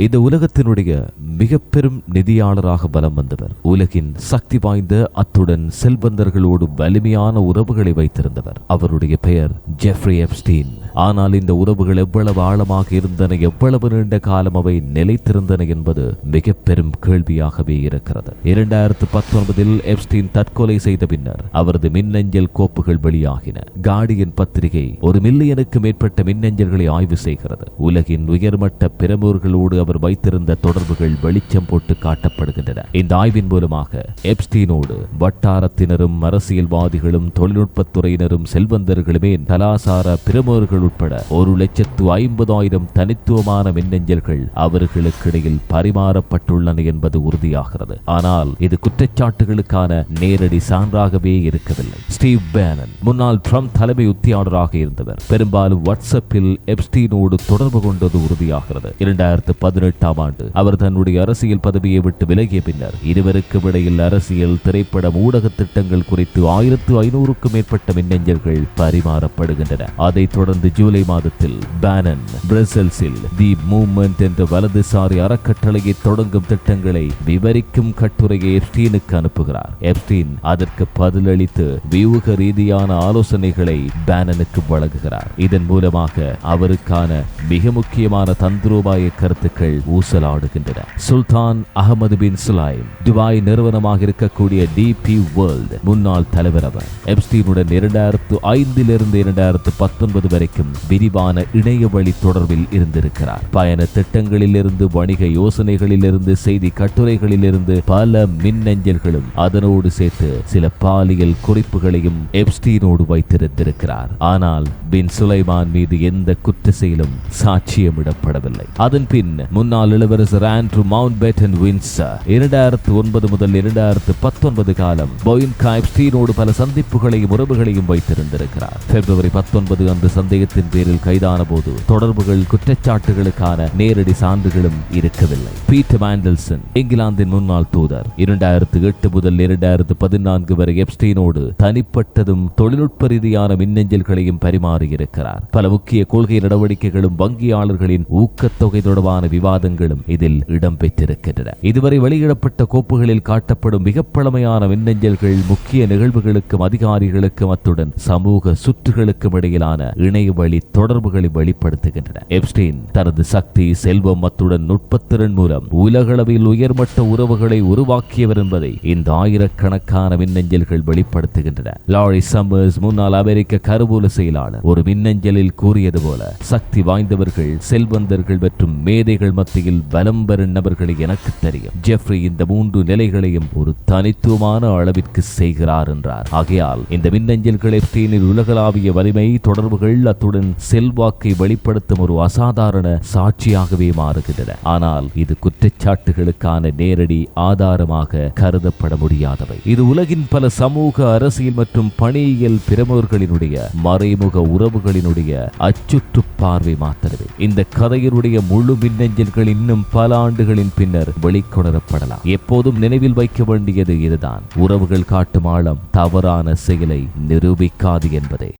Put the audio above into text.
இந்த உலகத்தினுடைய மிக பெரும் நிதியாளராக பலம் வந்தவர். உலகின் சக்தி வாய்ந்த அத்துடன் செல்வந்தர்களோடு வலிமையான உறவுகளை வைத்திருந்தவர். அவருடைய பெயர் ஜெஃப்ரி எப்ஸ்டீன். ஆனால் இந்த உறவுகள் எவ்வளவு ஆழமாக இருந்தன, எவ்வளவு நீண்ட காலம் அவை நிலைத்திருந்தன என்பது மிக பெரும் கேள்வியாகவே இருக்கிறது. 2019 எப்ஸ்டீன் தற்கொலை செய்த பின்னர் அவரது மின்னஞ்சல் கோப்புகள் வெளியாகின. கார்டியன் பத்திரிகை 1 மில்லியனுக்கு மேற்பட்ட மின்னஞ்சல்களை ஆய்வு செய்கிறது. உலகின் உயர்மட்ட பிரமுகர்களோடு அவர் வைத்திருந்த தொடர்புகள் வெளிச்சம் போட்டு காட்டப்படுகின்றன. இந்த ஆய்வின் மூலமாக எப்ஸ்டீனோடு வட்டாரத்தினரும் அரசியல்வாதிகளும் தொழில்நுட்பத்துறையினரும் செல்வந்தர்களுமே கலாசார பிரமுகர்கள் உட்பட 1,50,000 தனித்துவமான மின்னஞ்சல்கள் அவர்களுக்கிடையில் பரிமாறப்பட்டுள்ளன என்பது உறுதியாகிறது. ஆனால் இது குற்றச்சாட்டுகளுக்கான நேரடி சான்றாகவே இருக்கவில்லை. ஸ்டீவ் பேனன் முன்னாள் ட்ரம்ப் தலைமை உத்தியாளராக இருந்தவர். பெரும்பாலும் வாட்ஸ்அப்பில் எப்ஸ்டீனோடு தொடர்பு கொண்டது உறுதியாகிறது. 2018 ஆண்டு அவர் தன்னுடைய அரசியல் பதவியை விட்டு விலகிய பின்னர் இருவருக்கும் இடையில் அரசியல், திரைப்பட, ஊடக திட்டங்கள் குறித்து 1500க்கும் மேற்பட்ட மின்னஞ்சல்கள் பரிமாறப்படுகின்றன. அதைத் தொடர்ந்து ஜூலை மாதத்தில் பேனன் பிரசல்ஸில் தி மூவ்மெண்ட் என்ற வலதுசாரி அறக்கட்டளையை தொடங்கும் திட்டங்களை விவரிக்கும் கட்டுரையை எப்ஸ்டீனுக்கு அனுப்புகிறார். எப்ஸ்டீன் அதற்கு பதிலளித்து வியூக ரீதியான ஆலோசனைகளை பேனனுக்கு வழங்குகிறார். இதன் மூலமாக அவருக்கான மிக முக்கியமான தந்திரோபாய கருத்துக்கள் ஊசலாடுகின்றன. சுல்தான் அகமது பின் சுலைம் துபாய் நிறுவனமாக இருக்கக்கூடிய டிபி வேர்ல்ட் முன்னாள் தலைவர் அவர். எப்ஸ்டீனுடன் 2005 2019 வரைக்கும் விரிவான இணைய வழி தொடர்பில் இருந்திருக்கிறார். பயண திட்டங்களில் இருந்து, வணிக யோசனைகளில் இருந்து, செய்தி கட்டுரைகளில் இருந்து பல மின்னஞ்சல்களும் அதனோடு சேர்த்து சில பாலியல் குறிப்புகளையும் எப்ஸ்டீனோடு வைத்திருந்திருக்கிறார். ஆனால் பின் சுலைமான் மீது எந்த குற்ற செயலும் சாட்சியமிடப்படவில்லை. அதன் பின் முன்னாள் இளவரசர் ஆண்ட்ரூ மவுண்ட்பேட்டன் வின்சர் 2009 முதல் 2019 காலம் போயின்கா எப்ஸ்டீனோடு பல சந்திப்புகளையும் உறவுகளையும் வைத்திருந்திருக்கிறார். பிப்ரவரி 19 அன்று சந்தேகத்தின் பேரில் கைதான போது தொடர்புகள், குற்றச்சாட்டுகளுக்கான நேரடி சான்றுகளும் இருக்கவில்லை. பீட்டர் மாண்டல்சன் இங்கிலாந்தின் முன்னாள் தூதர் 2008 முதல் 2014 வரை எப்ஸ்டீனோடு தனிப்பட்டதும் தொழில்நுட்ப ரீதியான மின்னஞ்சல்களையும் பரிமாறியிருக்கிறார். பல முக்கிய கொள்கை நடவடிக்கைகளும் வங்கியாளர்களின் ஊக்கத்தொகை தொடர்பான விவாதங்களும் இதில் இடம்பெற்றிருக்கின்றன. இதுவரை வெளியிடப்பட்ட கோப்புகளில் காட்டப்படும் மிக பழமையான மின்னஞ்சல்கள் முக்கிய நிகழ்வுகளுக்கும் அதிகாரிகளுக்கும் அத்துடன் சமூக சுற்றுகளுக்கும் இடையிலான இணைய வழி தொடர்புகளை வெளிப்படுத்துகின்றன. எப்ஸ்டீன் தனது சக்தி, செல்வம் அத்துடன் நுட்பத்திறன் மூலம் உலகளவில் உயர்மட்ட உறவுகளை உருவாக்கியவர் என்பதை இந்த ஆயிரக்கணக்கான மின்னஞ்சல்கள் வெளிப்படுத்துகின்றன. லாரி சம்மர்ஸ் முன்னாள் அமெரிக்க கருவூல செயலாளர் ஒரு மின்னஞ்சலில் கூறியது போல, சக்தி வாய்ந்தவர்கள், செல்வந்தர்கள் மற்றும் மேதைகள் மத்தியில் பலம் பெறும் நபர்களை எனக்கு தெரியும். ஜெஃப்ரி இந்த 3 நிலைகளையும் ஒரு தனித்துவமான அளவிற்கு செய்கிறார் என்றார். ஆகையால் இந்த மின்னஞ்சல்கள் எப்ஸ்டீனின் உலகளாவிய வலிமை, தொடர்புகள் அத்துடன் செல்வாக்கை வெளிப்படுத்தும் ஒரு அசாதாரண சாட்சியாகவே மாறுகின்றன. ஆனால் இது குற்றச்சாட்டுகளுக்கான நேரடி ஆதாரமாக கருதப்பட முடியாதவை. இது உலகின் பல சமூக, அரசியல் மற்றும் பணியியல் பிரமுகர்களினுடைய மறைமுக உறவுகளினுடைய அச்சுற்று பார்வை மாத்திரமே. இந்த கதையினுடைய முழு மின்னஞ்சல்கள் இன்னும் பல ஆண்டுகளின் பின்னர் வெளிக்கொணரப்படலாம். எப்போதும் நினைவில் வைக்க வேண்டியது இதுதான்: உறவுகள் காட்டும் ஆழம் தவறான செயலை நிரூபிக்காது என்பதே.